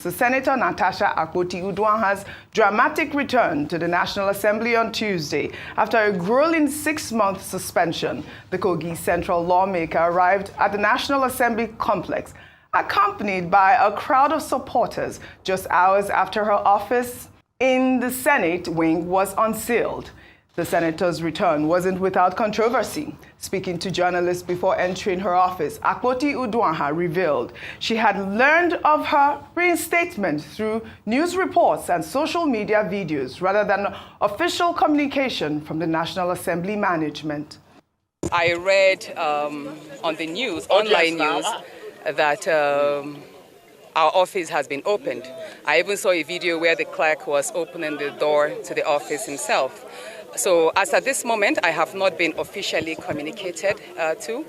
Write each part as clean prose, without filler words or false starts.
So Senator Natasha Uduaghan's dramatic return to the National Assembly on Tuesday after a grueling 6-month suspension. The Kogi Central lawmaker arrived at the National Assembly complex, accompanied by a crowd of supporters just hours after her office in the Senate wing was unsealed. The senator's return wasn't without controversy. Speaking to journalists before entering her office, Akpabio Uduaghan revealed she had learned of her reinstatement through news reports and social media videos rather than official communication from the National Assembly management. I read on the news, online news, that our office has been opened. I even saw a video where the clerk was opening the door to the office himself. So as at this moment, I have not been officially communicated to,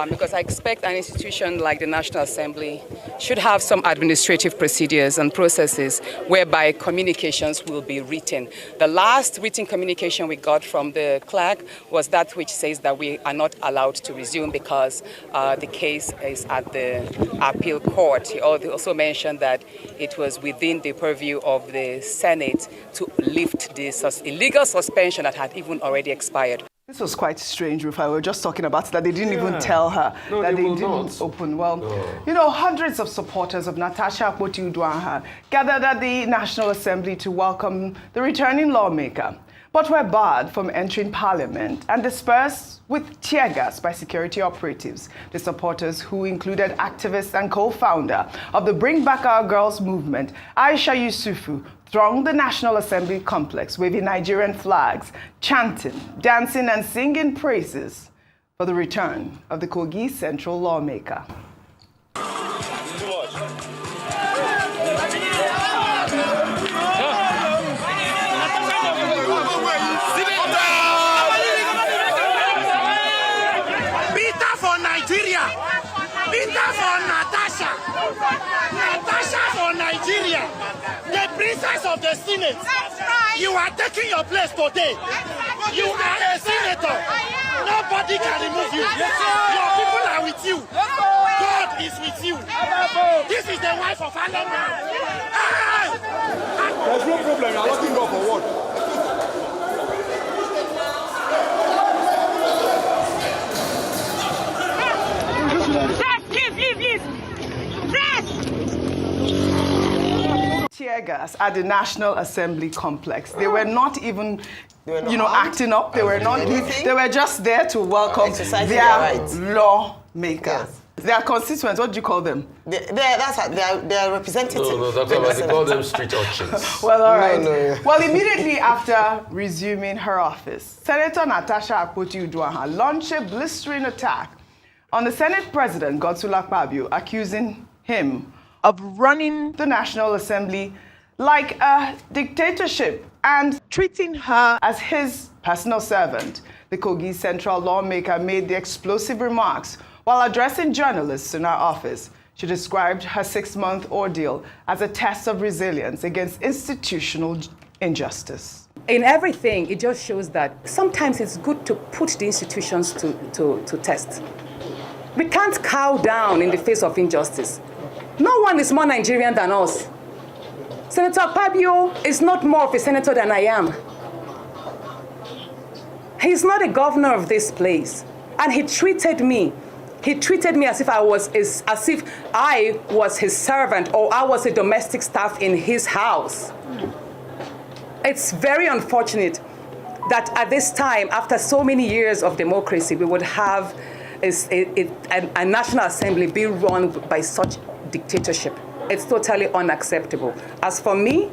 because I expect an institution like the National Assembly should have some administrative procedures and processes whereby communications will be written. The last written communication we got from the clerk was that which says that we are not allowed to resume because the case is at the appeal court. He also mentioned that it was within the purview of the Senate to lift this illegal suspension that had even already expired. This was quite strange, Rufai. We were just talking about that they didn't even tell her that they didn't open. Well, you know, hundreds of supporters of Natasha Uduaghan gathered at the National Assembly to welcome the returning lawmaker, but were barred from entering Parliament and dispersed with tear gas by security operatives. The supporters, who included activist and co-founder of the Bring Back Our Girls movement, Aisha Yusufu, thronged the National Assembly complex, waving Nigerian flags, chanting, dancing, and singing praises for the return of the Kogi Central lawmaker. Peter for Natasha! Natasha for Nigeria! The princess of the Senate! You are taking your place today! You are a senator! Nobody can remove you! Your people are with you! God is with you! This is the wife of Alan. There's no problem, you're asking God for what? Tear gas at the National Assembly complex. They were not even, acting up. They were not. They were just there to welcome their lawmakers. Yes. Their constituents. What do you call them? They are representatives. No, they call them street urchins. Well, all right. Well, immediately after resuming her office, Senator Natasha Uduaghan launched a blistering attack on the Senate President, Akpabio, accusing him of running the National Assembly like a dictatorship and treating her as his personal servant. The Kogi Central lawmaker made the explosive remarks while addressing journalists in her office. She described her 6-month ordeal as a test of resilience against institutional injustice. In everything, it just shows that sometimes it's good to put the institutions to test. We can't cow down in the face of injustice. No one is more Nigerian than us. Senator Akpabio is not more of a senator than I am. He's not a governor of this place. And he treated me as if I was his servant or I was a domestic staff in his house. It's very unfortunate that at this time, after so many years of democracy, we would have a National Assembly be run by such dictatorship. It's totally unacceptable. As for me,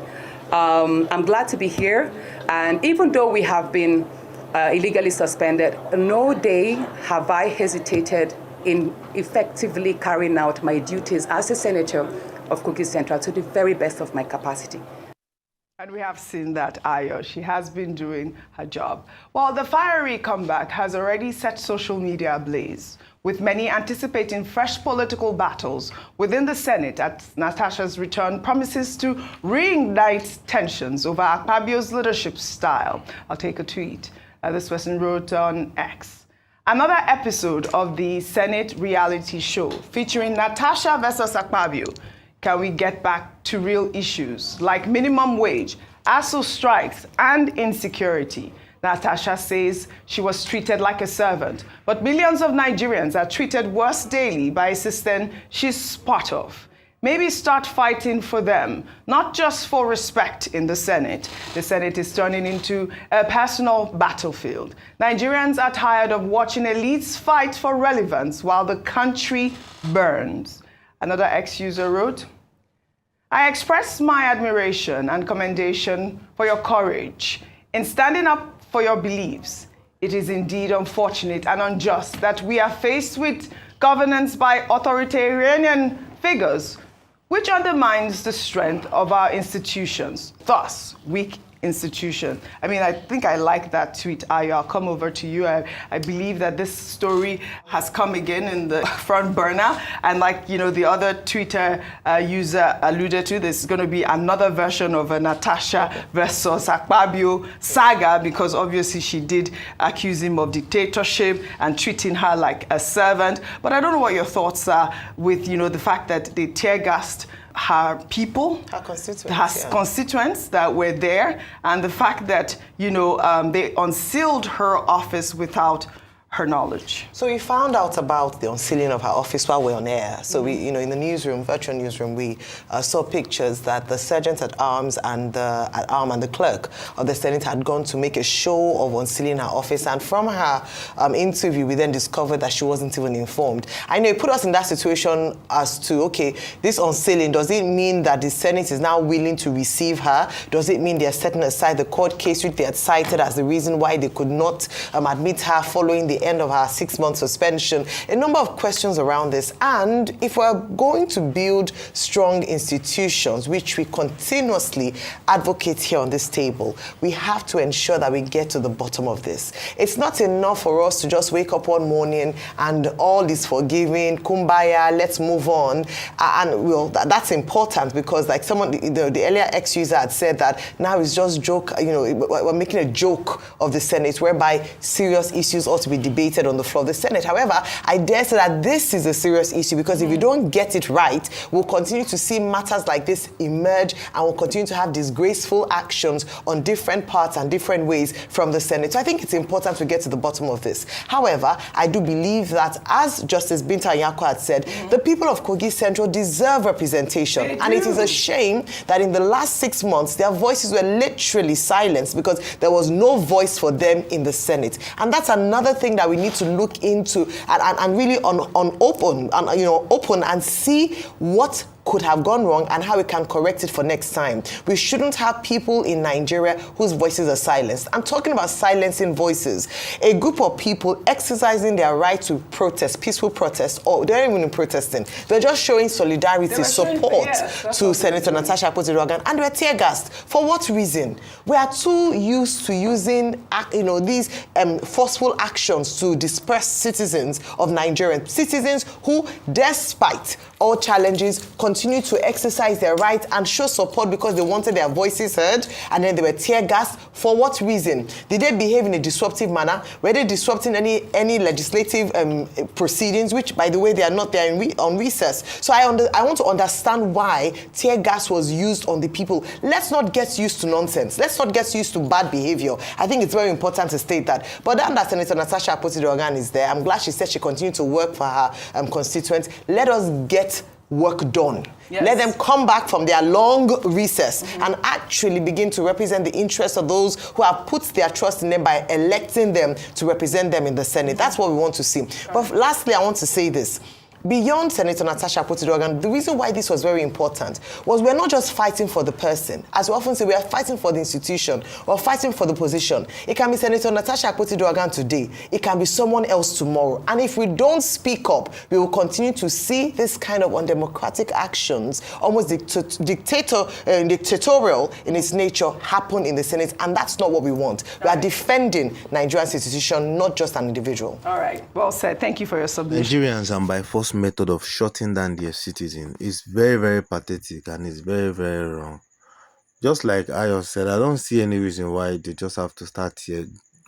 I'm glad to be here. And even though we have been illegally suspended, no day have I hesitated in effectively carrying out my duties as a senator of Kogi Central to the very best of my capacity. And we have seen that Ayo, she has been doing her job. Well, the fiery comeback has already set social media ablaze, with many anticipating fresh political battles within the Senate as Natasha's return promises to reignite tensions over Akpabio's leadership style. I'll take a tweet. This person wrote on X. Another episode of the Senate reality show featuring Natasha versus Akpabio can we get back to real issues like minimum wage, ASU strikes, and insecurity? Natasha says she was treated like a servant, but millions of Nigerians are treated worse daily by a system she's part of. Maybe start fighting for them, not just for respect in the Senate. The Senate is turning into a personal battlefield. Nigerians are tired of watching elites fight for relevance while the country burns. Another ex-user wrote, I express my admiration and commendation for your courage in standing up for your beliefs. It is indeed unfortunate and unjust that we are faced with governance by authoritarian figures, which undermines the strength of our institutions, thus weak institution. I mean, I think I like that tweet, Ayo. I'll come over to you. I believe that this story has come again in the front burner. And like, you know, the other Twitter user alluded to, there's going to be another version of a Natasha versus Akpabio saga, because obviously she did accuse him of dictatorship and treating her like a servant. But I don't know what your thoughts are with, you know, the fact that they tear-gassed her people, her constituents that were there, and the fact that, you know, they unsealed her office without her knowledge. So we found out about the unsealing of her office while we're on air. So we, you know, in the newsroom, virtual newsroom, we saw pictures that the sergeant at arms and the clerk of the Senate had gone to make a show of unsealing her office. And from her interview, we then discovered that she wasn't even informed. I know it put us in that situation as to, okay, this unsealing, does it mean that the Senate is now willing to receive her? Does it mean they're setting aside the court case which they had cited as the reason why they could not admit her following the end of her 6-month suspension? A number of questions around this. And if we're going to build strong institutions, which we continuously advocate here on this table, we have to ensure that we get to the bottom of this. It's not enough for us to just wake up one morning and all is forgiven, kumbaya, let's move on. And well, that's important, because like someone, the earlier ex-user had said that now it's just joke, you know, we're making a joke of the Senate, whereby serious issues ought to be debated on the floor of the Senate. However, I dare say that this is a serious issue, because if you don't get it right, we'll continue to see matters like this emerge, and we'll continue to have disgraceful actions on different parts and different ways from the Senate. So I think it's important to get to the bottom of this. However, I do believe that, as Justice Binta Nyako had said, the people of Kogi Central deserve representation. And it is a shame that in the last 6 months, their voices were literally silenced because there was no voice for them in the Senate. And that's another thing that we need to look into and really open and see what could have gone wrong and how we can correct it for next time. We shouldn't have people in Nigeria whose voices are silenced. I'm talking about silencing voices. A group of people exercising their right to protest, peaceful protest, or they're not even protesting. They're just showing solidarity, support to Senator Natasha Uduaghan, and we're tear-gassed. For what reason? We are too used to using, these forceful actions to disperse citizens of Nigeria, citizens who, despite all challenges, continue to exercise their right and show support because they wanted their voices heard, and then they were tear-gassed. For what reason? Did they behave in a disruptive manner? Were they disrupting any legislative proceedings, which, by the way, they are not there on recess? So I want to understand why tear gas was used on the people. Let's not get used to nonsense. Let's not get used to bad behavior. I think it's very important to state that. But then that Senator Natasha Uduaghan is there. I'm glad she said she continued to work for her constituents. Let us get work done. Yes. Let them come back from their long recess and actually begin to represent the interests of those who have put their trust in them by electing them to represent them in the Senate. That's what we want to see. Right. But lastly, I want to say this. Beyond Senator Natasha Uduaghan, the reason why this was very important was we're not just fighting for the person. As we often say, we are fighting for the institution or fighting for the position. It can be Senator Natasha Uduaghan today. It can be someone else tomorrow. And if we don't speak up, we will continue to see this kind of undemocratic actions, almost dictatorial in its nature, happen in the Senate. And that's not what we want. We are defending Nigeria's institution, not just an individual. All right. Well said. Thank you for your submission. Nigerians are by force method of shutting down their citizen is very, very pathetic, and it's very, very wrong. Just like Ayo said, I don't see any reason why they just have to start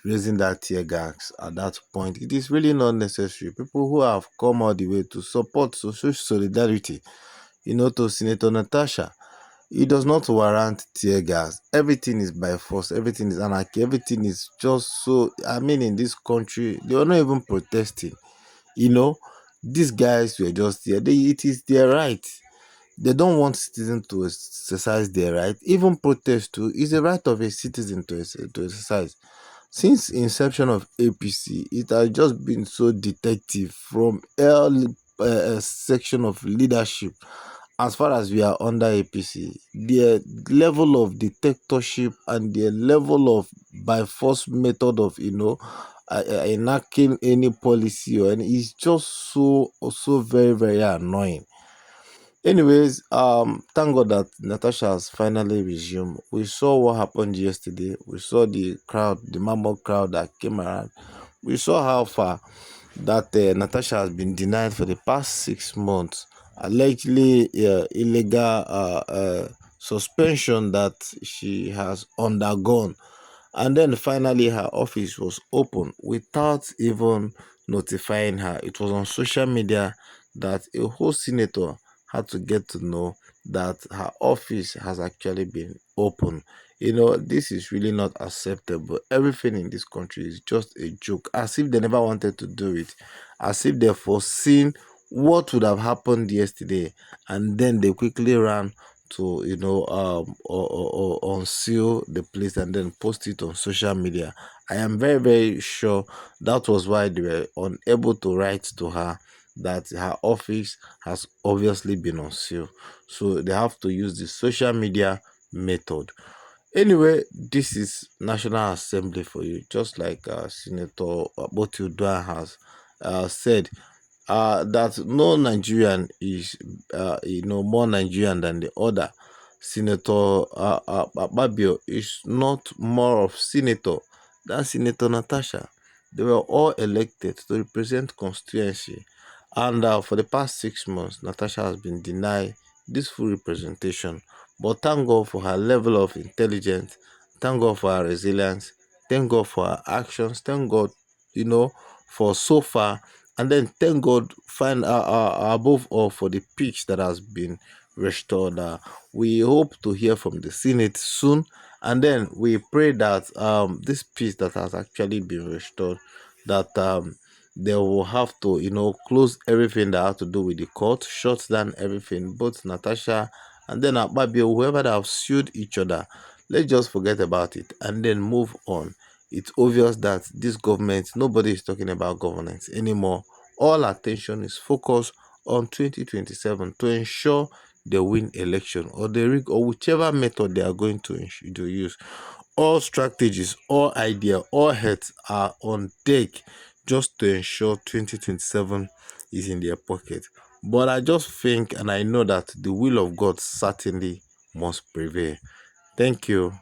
raising that tear gas at that point. It is really not necessary. People who have come all the way to support social solidarity, to Senator Natasha, it does not warrant tear gas. Everything is by force. Everything is anarchy. Everything is just so. I mean, in this country, they were not even protesting. These guys were just there. It is their right. They don't want citizens to exercise their right. Even protest too is a right of a citizen to exercise. Since inception of APC, it has just been so detective from early section of leadership. As far as we are under APC, their level of dictatorship and their level of by force method of enacting any policy or any is just so very very annoying. Anyways, thank God that Natasha has finally resumed. We saw what happened yesterday. We saw the crowd, the mammoth crowd that came around. We saw how far that Natasha has been denied for the past 6 months, allegedly illegal suspension that she has undergone. And then finally, her office was open without even notifying her. It was on social media that a whole senator had to get to know that her office has actually been open. This is really not acceptable. Everything in this country is just a joke, as if they never wanted to do it, as if they foreseen what would have happened yesterday, and then they quickly ran to or unseal the place and then post it on social media. I am very very sure that was why they were unable to write to her that her office has obviously been unsealed, so they have to use the social media method. Anyway, this is National Assembly for you, just like Senator Uduaghan has said that no Nigerian is more Nigerian than the other. Senator Akpabio is not more of senator than Senator Natasha. They were all elected to represent constituency, and for the past 6 months, Natasha has been denied this full representation. But thank God for her level of intelligence. Thank God for her resilience. Thank God for her actions. Thank God, for so far, and then thank God find above all for the peace that has been restored. We hope to hear from the Senate soon, and then we pray that this peace that has actually been restored, that they will have to close everything that has to do with the court, shut down everything, both Natasha and then Akpabio, whoever that have sued each other. Let's just forget about it and then move on. It's obvious that this government, nobody is talking about governance anymore. All attention is focused on 2027 to ensure they win election, or they rig, or whichever method they are going to use. All strategies, all idea, all heads are on deck just to ensure 2027 is in their pocket. But I just think and I know that the will of God certainly must prevail. Thank you.